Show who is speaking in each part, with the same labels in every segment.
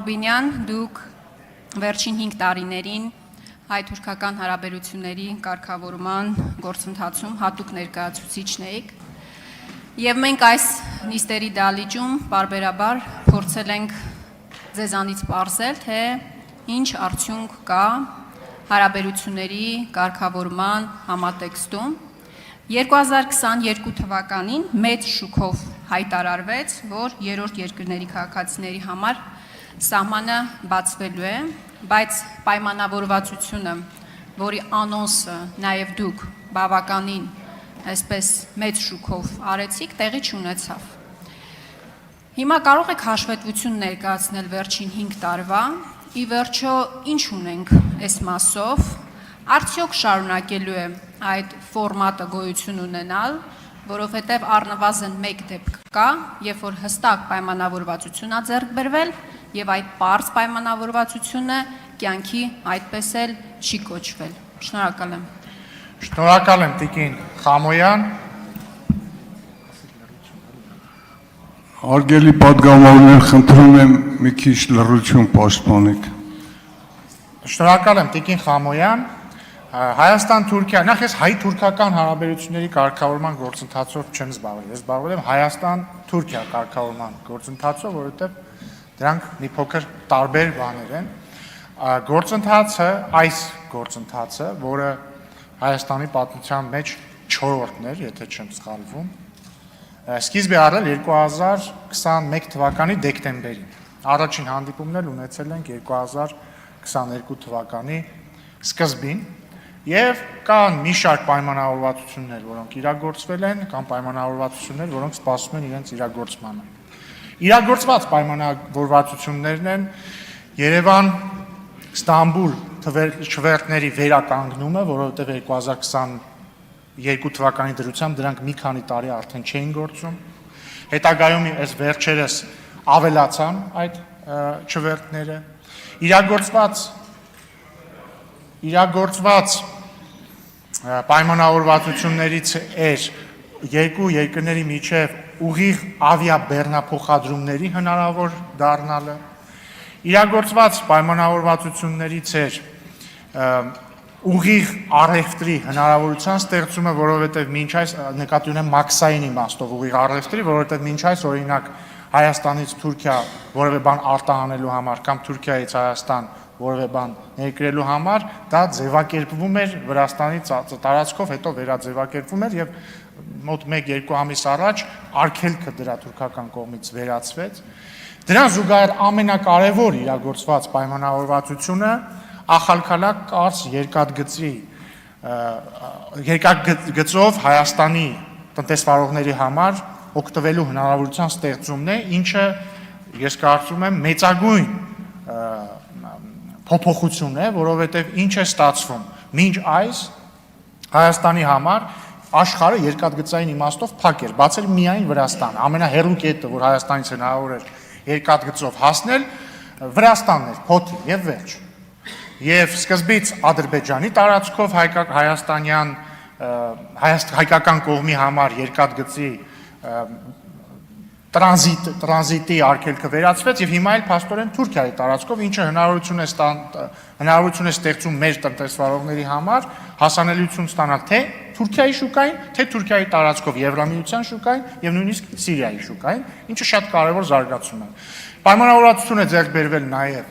Speaker 1: Բինյան, դուք վերջին 5 տարիներին հայ-թուրքական հարաբերությունների կարգավորման գործընթացում հատուկ ներկայացուցիչն եք և մենք այս նիստերի դահլիճում պարբերաբար փորձել ենք ձեզանից պարզել, թե ինչ արդյունք կա հարաբերությունների կարգավորման համատեքստում 2022 թվականին մեծ շուքով հայտարարվեց, որ երրորդ երկրների քաղաքացիների համար սահմանը բացվելու է, բայց պայմանավորվածությունը, որի անոնսը նաև դուք բավականին այսպես մեծ շուքով արեցիք, տեղի չունեցավ։ Հիմա կարող եք հաշվետվություն ներկայացնել վերջին 5 տարվա, ի վերջո ինչ ունենք այս մասով, արդյոք շարունակելու է այդ ֆորմատը գոյություն ունենալ, որովհետև առնվազն մեկ դեպք կա, երբ որ հստակ պայմանավորվածություն է ձեռք բերվել և այդ պարզ պայմանավորվածությունը կյանքի այդպես էլ չի կոչվել։ Շնորհակալ եմ։
Speaker 2: Շնորհակալ եմ Տիկին Խամոյան։
Speaker 3: Հարգելի պատգամավորներ, խնդրում եմ մի քիչ լռություն պաշտպանեք։
Speaker 2: Շնորհակալ եմ Տիկին Խամոյան։ Հայաստան-Թուրքիա, նախ ես հայ-թուրքական հարաբերությունների կարգավորման գործընթացով չեմ զբաղվել, ես զբաղվել եմ Հայաստան-Թուրքիա կարգավորման գործընթացով, որովհետև դրանք մի փոքր տարբեր բաներ են։ Գործընթացը, այս գործընթացը, որը Հայաստանի պատմության մեջ 4-րդն էր, եթե չեմ սխալվում, սկիզբ է առել 2021 թվականի դեկտեմբերին։ Առաջին հանդիպումն էլ ունեցել ենք 2022 թվականի սկզբին, եւ կան մի շարք պայմանավորվածություններ, որոնք իրագործվել են, կամ պայմանավորվածություններ, որոնք սպասում են իրենց իրագործմանը։ Իրագործված պայմանավորվածություններն են Երևան-Ստամբուլ չվերթների վերականգնումը, որովհետև 2022 թվականի դրությամբ դրանք մի քանի տարի արդեն չէին գործում։ Հետագայում այս վերջերս ավելացան այդ չվերթները։ Իրագործված պայմանավորվածություններից էր երկու երկրների միջև ուղիղ ավիաբեռնափոխադրումների հնարավոր դառնալը։ Իրագործված պայմանավորվածություններից էր ուղիղ առևտրի հնարավորության ստեղծումը, որովհետև մինչ այս նկատի ունեմ մաքսային իմաստով ուղիղ առևտրի, որովհետև մինչ այս օրինակ Հայաստանից Թուրքիա որևէ բան արտահանելու համար կամ Թուրքիայից Հայաստան որևէ բան ներկրելու համար դա ձևակերպվում էր Վրաստանի տարածքով, հետո վերաձևակերպվում էր եւ մոտ 1-2 ամիս առաջ արգելքը դրա թուրքական կողմից վերացվեց։ Դրան զուգահեռ ամենակարևոր իրագործված պայմանավորվածությունը Ախալքալակ-Կարս երկաթգծով Հայաստանի տնտեսվարողների համար օգտվելու հնարավորության ստեղծումն է, ինչը ես կարծում եմ մեծագույն փոփոխություն է, որովհետև ինչ է ստացվում։ Մինչ այս Հայաստանի համար աշխարհը երկաթգծային իմաստով փակ էր, բացել միայն Վրաստանը։ Ամենահեռու կետը, որ Հայաստանից հնարավոր էր երկաթգծով հասնել, Վրաստանն էր, փոթի եւ վերջ։ Եվ սկզբից Ադրբեջանի տարածքով հայկական կողմի համար երկաթգծի տրանզիտի արգելքը վերացվեց եւ հիմա էլ փաստորեն Թուրքիայի տարածքով, ինչը հնարավորություն է ստեղծում մեր տնտեսվարողների համար հասանելիություն ստանալ թե Թուրքիայի շուկային, թե Թուրքիայի տարածքով Եվրամիության շուկային եւ նույնիսկ Սիրիայի շուկային, ինչը շատ կարեւոր զարգացում է։ Պայմանավորվածություն է ձեռք բերվել նաեւ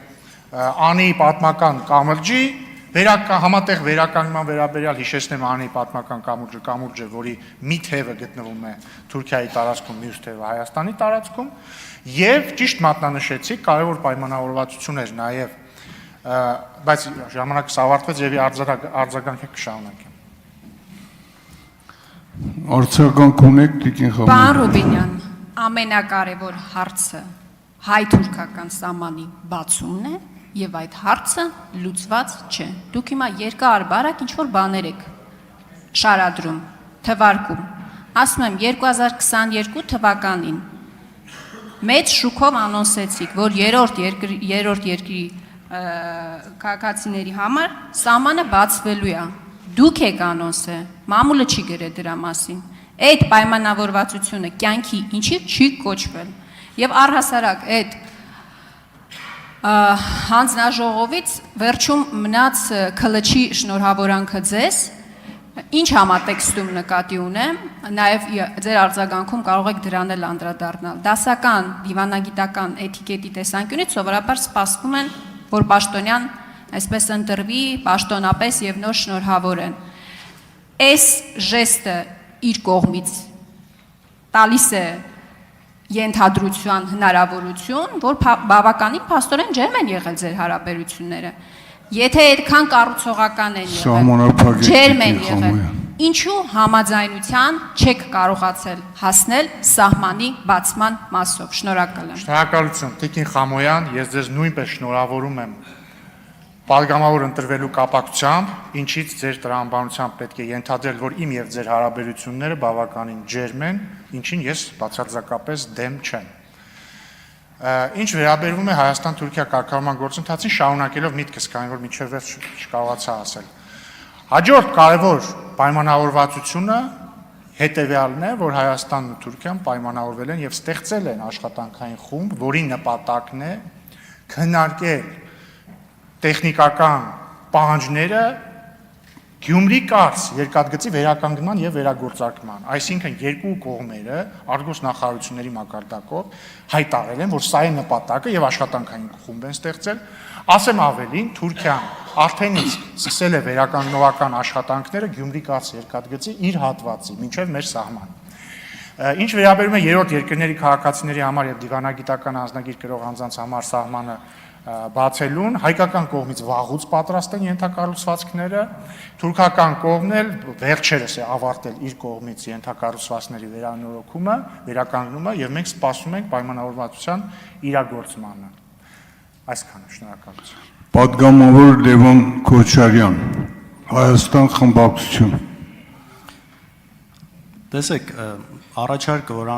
Speaker 2: ԱՆԻ պատմական կամրջի համատեղ վերականգնման վերաբերյալ հիշեցնեմ ԱՆԻ պատմական կամուրջը, որի մի թևը գտնվում է Թուրքիայի տարածքում, մյուս թևը Հայաստանի տարածքում, եւ ճիշտ մատնանշեցիք, կարևոր պայմանավորվածություն էր նաեւ, բայց ժամանակս ավարտվեց եւ արձագանքը կշարունակեմ։
Speaker 3: Արձագանք ունեք Տիկին Խամոյան։
Speaker 1: Պարոն Ռուբինյան, ամենակարևոր հարցը հայ-թուրքական սահմանի բացումն է եւ այդ հարցը լուծված չէ։ Դուք հիմա երկար-բարակ ինչ-որ բաներ եք շարադրում, թվարկում։ Ասում եմ 2022 թվականին մեծ շուքով անոնսեցիք, որ երրորդ երկրի քաղաքացիների համար սահմանը բացվելու է։ Դուք եք անոնսը, մամուլը չի գրել դրա մասին։ Այդ պայմանավորվածությունը կյանքի ինչի չի կոչվել։ Եվ առհասարակ այդ Հանձնաժողովից վերջում մնաց քլչի շնորհավորանքը ձեզ, ինչ համատեքստում նկատի ունեմ, նաև ձեր արձագանքում կարող եք դրան էլ անդրադառնալ։ Դասական, դիվանագիտական էթիկետի տեսանկյունից սովորաբար սպասվում են, որ պաշտոնյան այսպես ընտրվի, պաշտոնապես եւ նոր շնորհավորեն։ Այս ժեստը իր կողմից տալիս է ենթադրության հնարավորություն, որ բավականին փաստորեն ջերմ են եղել ձեր հարաբերությունները։ Եթե այդքան կառուցողական են եղել, ջերմ են եղել, ինչու համաձայնության չեք կարողացել հասնել սահմանի բացման մասով։ Շնորհակալ եմ։
Speaker 2: Շնորհակալություն, Տիկին Խամոյան, ես ձեզ նույնպես շնորհավորում եմ Պատգամավոր ընտրվելու կապակցությամբ, ինչից ձեր տրամաբանությամբ պետք է ենթադրել, որ իմ եւ ձեր հարաբերությունները բավականին ջերմ են, ինչին ես բացարձակապես դեմ չեմ։ Ինչ վերաբերվում է Հայաստան-Թուրքիա կարգավորման գործընթացին, շարունակելով միտքս, քանի որ մինչև վերջ չկարողացա ասել։ Հաջորդ կարևոր պայմանավորվածությունը հետևյալն է, որ Հայաստանն ու Թուրքիան պայմանավորվել են եւ ստեղծել են աշխատանքային խումբ, որի նպատակն է քննարկել տեխնիկական պահանջները Գյումրի կարս երկաթգծի վերականգնման եւ վերագործարկման, այսինքն երկու կողմերը արգոս նախարարությունների մակարդակով հայտարարել են, որ սա է նպատակը եւ աշխատանքային խումբ են ստեղծել, ասեմ ավելին, Թուրքիան արդեն իսկ սկսել է վերականգնողական աշխատանքները Գյումրի կարս երկաթգծի իր հատվածի, մինչեւ մեր սահման։ Ինչ վերաբերում է երրորդ երկրների քաղաքացիների համար եւ դիվանագիտական անձնագիր կրող անձանց համար սահմանը բացելուն, հայկական կողմից վաղուց պատրաստ են ենթակառուցվածքները, թուրքական կողմն էլ վերջերս է ավարտել իր կողմից ենթակառուցվածքների վերանորոգումը, վերականգնումը եւ մենք սպասում ենք պայմանավորվածության իրագործմանը։ Այսքանը, շնորհակալություն։
Speaker 3: Պատգամավոր Լևոն Քոչարյան, Հայաստան խմբակցություն։
Speaker 4: Տեսեք, առաջարկը որ